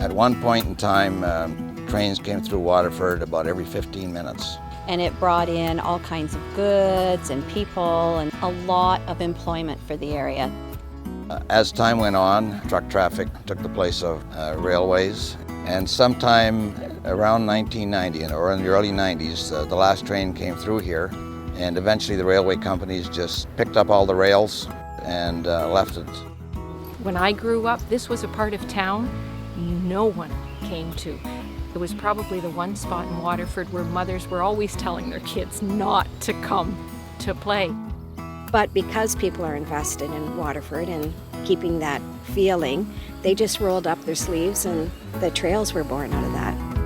At one point in time, trains came through Waterford about every 15 minutes. And it brought in all kinds of goods and people and a lot of employment for the area. As time went on, truck traffic took the place of railways, and sometime around 1990 or in the early 90s, the last train came through here, and eventually the railway companies just picked up all the rails and left it. When I grew up, this was a part of town no one came to. It was probably the one spot in Waterford where mothers were always telling their kids not to come to play. But because people are invested in Waterford and keeping that feeling, they just rolled up their sleeves and the trails were born out of that.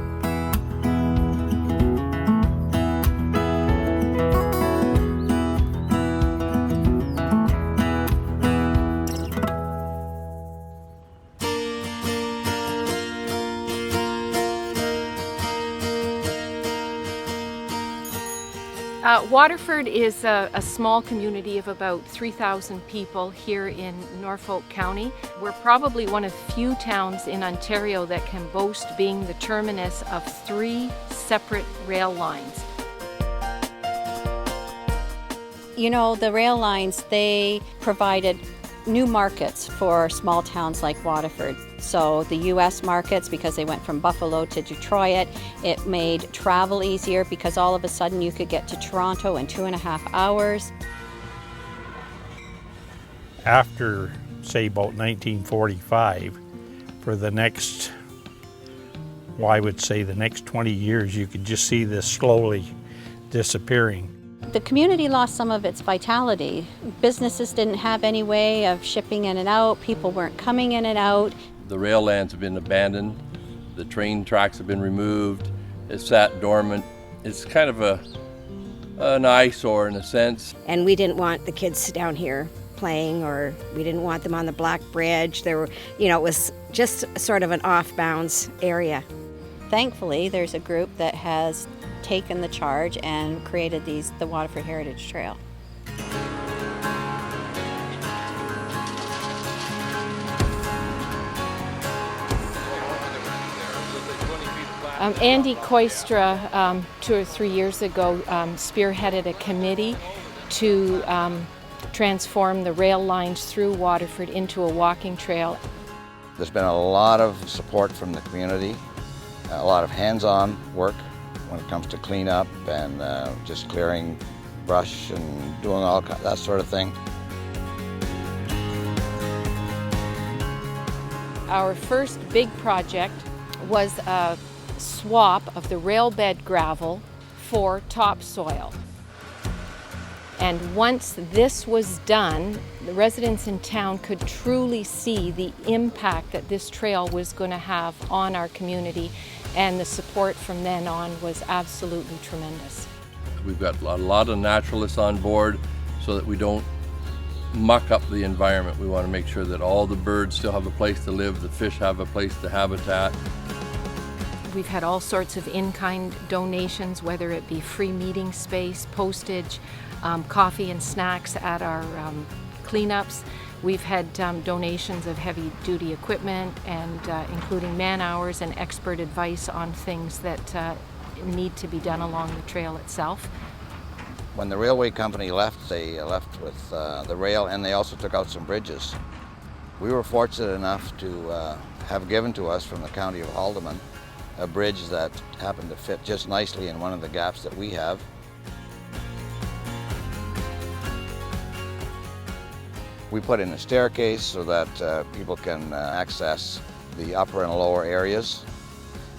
Waterford is a small community of about 3,000 people here in Norfolk County. We're probably one of few towns in Ontario that can boast being the terminus of 3 separate rail lines. You know, the rail lines, they provided new markets for small towns like Waterford. So the U.S. markets, because they went from Buffalo to Detroit, it made travel easier because all of a sudden you could get to Toronto in 2.5 hours. After, say, about 1945, for the next, well, I would say the next 20 years, you could just see this slowly disappearing. The community lost some of its vitality. Businesses didn't have any way of shipping in and out. People weren't coming in and out. The rail lands have been abandoned. The train tracks have been removed. It's sat dormant. It's kind of an eyesore in a sense. And we didn't want the kids down here playing, or we didn't want them on the Black Bridge. There were, it was just sort of an off-bounds area. Thankfully, there's a group that has taken the charge and created the Waterford Heritage Trail. Andy Koistra, 2 or 3 years ago, spearheaded a committee to transform the rail lines through Waterford into a walking trail. There's been a lot of support from the community, a lot of hands-on work when it comes to cleanup and just clearing brush and doing all that sort of thing. Our first big project was a swap of the rail bed gravel for topsoil. And once this was done, the residents in town could truly see the impact that this trail was going to have on our community, and the support from then on was absolutely tremendous. We've got a lot of naturalists on board so that we don't muck up the environment. We want to make sure that all the birds still have a place to live, the fish have a place to habitat. We've had all sorts of in-kind donations, whether it be free meeting space, postage, coffee and snacks at our cleanups. We've had donations of heavy-duty equipment, and including man-hours and expert advice on things that need to be done along the trail itself. When the railway company left, they left with the rail, and they also took out some bridges. We were fortunate enough to have given to us from the County of Haldimand a bridge that happened to fit just nicely in one of the gaps that we have. We put in a staircase so that people can access the upper and lower areas.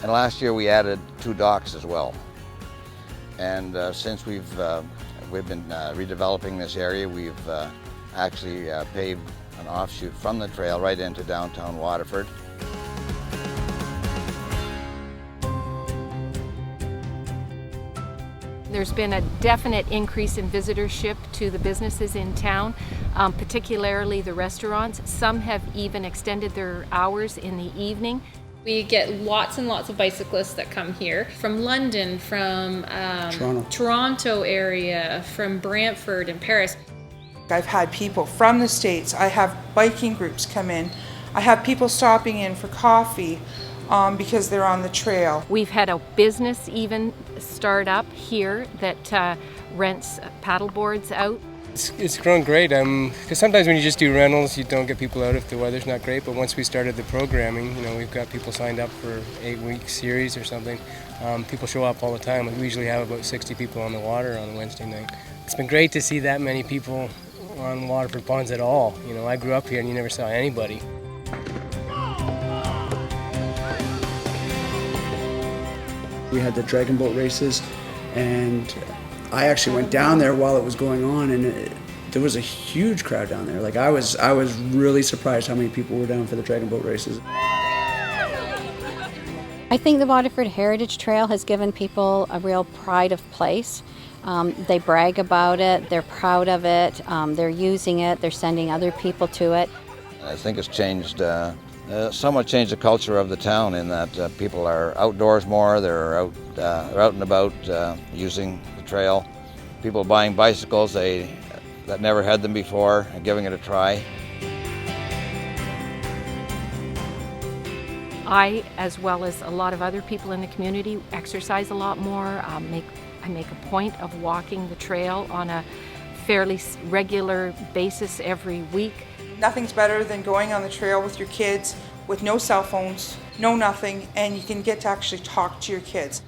And last year we added 2 docks as well. And since we've been redeveloping this area, we've actually paved an offshoot from the trail right into downtown Waterford. There's been a definite increase in visitorship to the businesses in town, particularly the restaurants. Some have even extended their hours in the evening. We get lots and lots of bicyclists that come here from London, from Toronto area, from Brantford and Paris. I've had people from the States. I have biking groups come in. I have people stopping in for coffee. because they're on the trail. We've had a business even start up here that rents paddle boards out. It's grown great, because sometimes when you just do rentals, you don't get people out if the weather's not great, but once we started the programming, we've got people signed up for 8-week series or something. People show up all the time. We usually have about 60 people on the water on a Wednesday night. It's been great to see that many people on Waterford ponds at all. I grew up here and you never saw anybody. We had the dragon boat races, and I actually went down there while it was going on, and there was a huge crowd down there. Like I was really surprised how many people were down for the dragon boat races. I think the Waterford Heritage Trail has given people a real pride of place. They brag about it, they're proud of it, they're using it, they're sending other people to it. I think it's changed, somewhat changed the culture of the town in that people are outdoors more, they're out and about using the trail. People buying bicycles that never had them before and giving it a try. I, as well as a lot of other people in the community, exercise a lot more. I make a point of walking the trail on a fairly regular basis every week. Nothing's better than going on the trail with your kids with no cell phones, no nothing, and you can get to actually talk to your kids.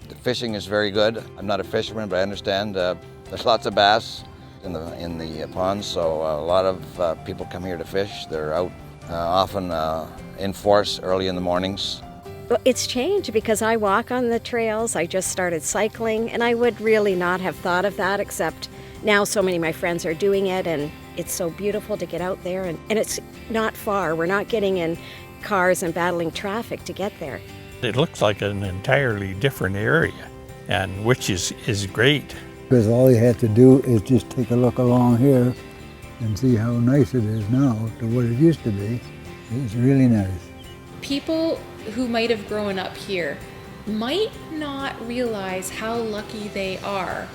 The fishing is very good. I'm not a fisherman, but I understand there's lots of bass in the ponds, so a lot of people come here to fish. They're out often in force early in the mornings. Well, it's changed because I walk on the trails. I just started cycling, and I would really not have thought of that, except now so many of my friends are doing it, and it's so beautiful to get out there, and it's not far. We're not getting in cars and battling traffic to get there. It looks like an entirely different area, and which is great. Because all you have to do is just take a look along here and see how nice it is now to what it used to be. It's really nice. People who might have grown up here might not realize how lucky they are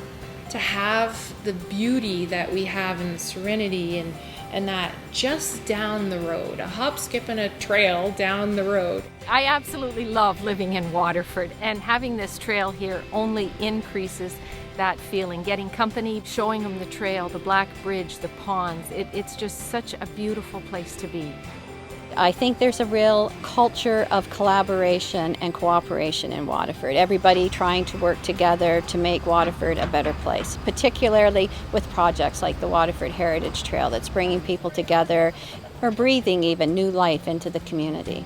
to have the beauty that we have in the serenity and that just down the road, a hop, skip, and a trail down the road. I absolutely love living in Waterford, and having this trail here only increases that feeling. Getting company, showing them the trail, the Black Bridge, the ponds, it's just such a beautiful place to be. I think there's a real culture of collaboration and cooperation in Waterford. Everybody trying to work together to make Waterford a better place, particularly with projects like the Waterford Heritage Trail that's bringing people together or breathing even new life into the community.